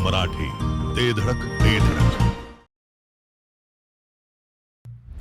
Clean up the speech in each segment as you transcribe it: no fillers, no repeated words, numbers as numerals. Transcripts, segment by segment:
मराठी, ते धडक ते धडक.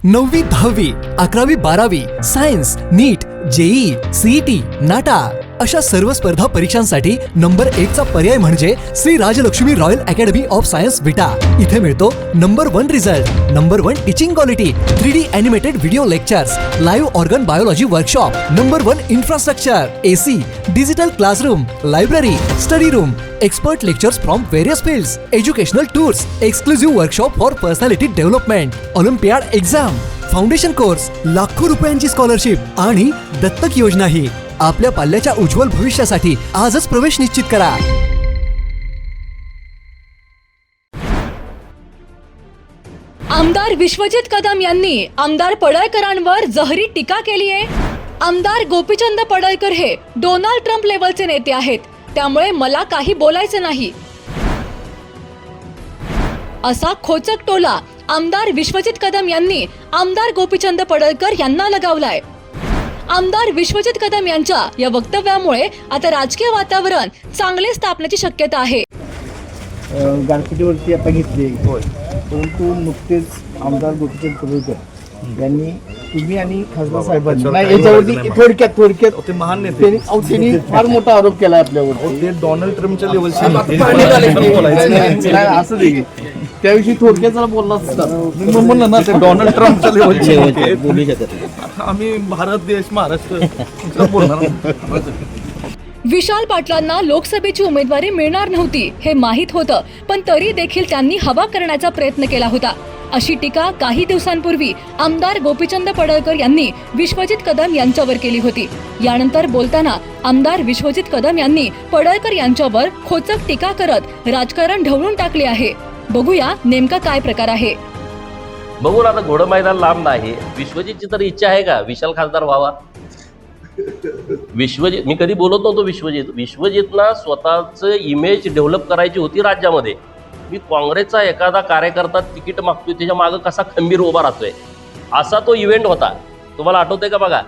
9वी 10वी 11वी 12वी science, NEET, JEE, CET, NATA अशा सर्व स्पर्धा परीक्षांसाठी नंबर 1 चा पर्याय म्हणजे Shri Rajlakshmi royal academy of science Vita. इथे मिळतो number 1 result, number 1 teaching quality, 3D animated video lectures, live organ biology workshop, number 1 infrastructure, AC, digital classroom, library, study room, expert lectures from various fields, educational tours, exclusive workshop for personality development, Olympiad exam, foundation course, लाखो रुपयांची scholarship आणि दत्तक योजनाही. आपल्या पाल्याच्या उज्ज्वल भविष्यासाठी आजच प्रवेश निश्चित करा. आमदार विश्वजित कदम यांनी आमदार पडळकरांवर जहरी टीका केली आहे. आमदार गोपीचंद पडळकर हे डोनाल्ड ट्रम्प लेवलचे नेते आहेत, त्यामुळे मला काही बोलायचं नाही असा खोचक टोला आमदार विश्वजित कदम यांनी आमदार गोपीचंद पडळकर यांना लगावलाय. आमदार विश्वजित कदम यांच्या या वक्तव्यामुळे आता राजकीय वातावरण चांगले स्थापण्याची शक्यता आहे. गारपिटीवरती आता घेतली, परंतु नुकतेच आमदार गोपीचंद पडळकर यांनी तुम्ही आणि खासदार साहेबांनी याच्यावरती थोडक्यात ते महान नेते त्यांनी फार मोठा आरोप केला आपल्यावर. ते डोनाल्ड ट्रम्पच्या लेवलचे असं दे त्याविषयी थोडक्यात जरा बोलला असता. म्हणलं ना ते डोनाल्ड ट्रम्पच्या लेवलचे. आम्ही भारत देश महाराष्ट्र बोलणार. विशाल पाटलांना लोकसभेची उमेदवारी मिळणार नव्हती हे माहीत होतं, पण तरी देखील त्यांनी हवा करण्याचा प्रयत्न केला होता अशी टीका काही दिवसांपूर्वी आमदार गोपीचंद पडळकर यांनी विश्वजित कदम यांच्यावर केली होती. यानंतर बोलताना आमदार विश्वजित कदम यांनी पडळकर यांच्यावर खोचक टीका करत राजकारण ढवळून टाकले आहे. बघूया नेमका काय प्रकार आहे. बघून आता घोडं मैदान लांब नाही. विश्वजितची तर इच्छा आहे का विशाल खासदार व्हावा? विश्वजित, मी कधी बोलत नव्हतो विश्वजितला स्वतःच इमेज डेव्हलप करायची होती राज्यामध्ये. मी काँग्रेसचा एखादा कार्यकर्ता तिकीट मागतोय त्याच्या मागं कसा खंबीर उभा राहतोय असा तो इव्हेंट होता. तुम्हाला आठवतंय का? बघा,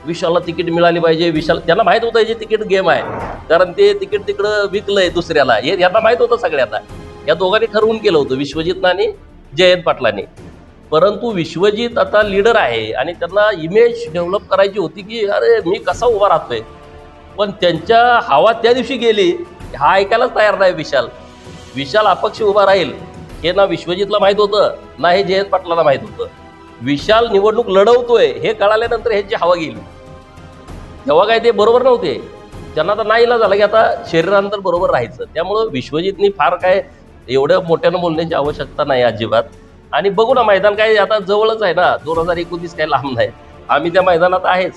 विशालला तिकीट मिळाली पाहिजे. विशाल, त्यांना माहित होतं याची तिकीट गेम आहे, कारण ते तिकीट तिकडं विकलंय दुसऱ्याला, हे यांना माहित होतं सगळ्यांना. या दोघांनी ठरवून केलं होतं, विश्वजित आणि जयंत पाटलांनी. परंतु विश्वजित आता लीडर आहे आणि त्यांना इमेज डेव्हलप करायची होती की अरे मी कसा उभा राहतोय, पण त्यांच्या हवा त्या दिवशी गेली. हा ऐकायलाच तयार नाही विशाल अपक्ष उभा राहील हे ना विश्वजितला माहित होतं ना हे जयंत पाटलाला माहित होतं. विशाल निवडणूक लढवतोय हे कळाल्यानंतर ह्याची हवा गेली. तेव्हा काय ते बरोबर नव्हते, त्यांना तर नाईला झालं की आता शरीरानंतर बरोबर राहायचं. त्यामुळं विश्वजितनी फार काय एवढं मोठ्यानं बोलण्याची आवश्यकता नाही अजिबात. आणि बघू ना, मैदान काय आता जवळच आहे ना, 2029 काय लांब नाही. आम्ही त्या मैदानात आहेच.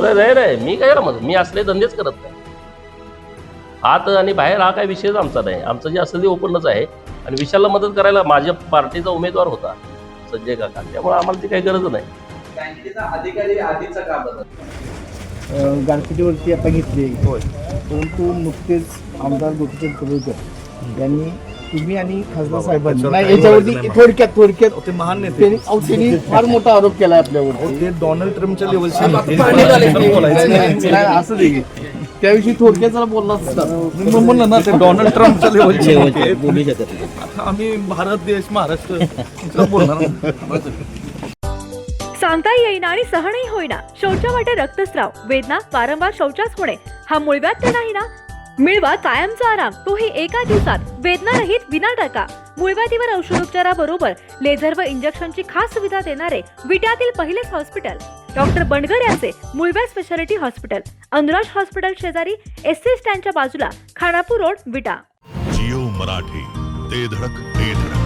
नाही, मी काय मदत, मी असले धंदेच करत नाही. आत आणि बाहेर हा काय विषयच आमचा नाही. आमचं जे असेल ते ओपनच आहे. आणि विशालला मदत करायला माझ्या पार्टीचा उमेदवार होता संजय काका, त्यामुळे आम्हाला ती काही गरज नाही. गारपिटीवरती आता घेतली, परंतु नुकतेच आमदार गोपीचंद पडळकर यांनी तुम्ही आणि खासदार साहेबांनी याच्यावरती थोडक्यात ते महान नेते त्यांनी फार मोठा आरोप केला आपल्यावर. ते डोनाल्ड ट्रम्पच्या लेवलचे असं दे त्याविषयी थोडक्यात जरा बोलला असता. म्हणलं ना ते डोनाल्ड ट्रम्पच्या लेवलचे. आम्ही भारत देश महाराष्ट्र बोलणार. सांगता येईना आणि सहनही होईना, शौचा वाटे रक्तस्राव, वेदना, वारंवार शौचास होणे हा मूळव्याध नाही ना? मिळवा कायमचा आराम, तोही एका दिवसात, वेदनारहित विना टाका. मूळव्याधीवर औषधोपचाराबरोबर लेझर व इंजेक्शनची खास सुविधा देणारे विट्यातील पहिलेच हॉस्पिटल डॉक्टर बंडगर यांचे मूळव्याध स्पेशालिटी हॉस्पिटल, अनुराज हॉस्पिटल शेजारी, SC स्टँडच्या बाजूला, खानापूर रोड, विटा. जिओ मराठी, ते धडक ते धडक.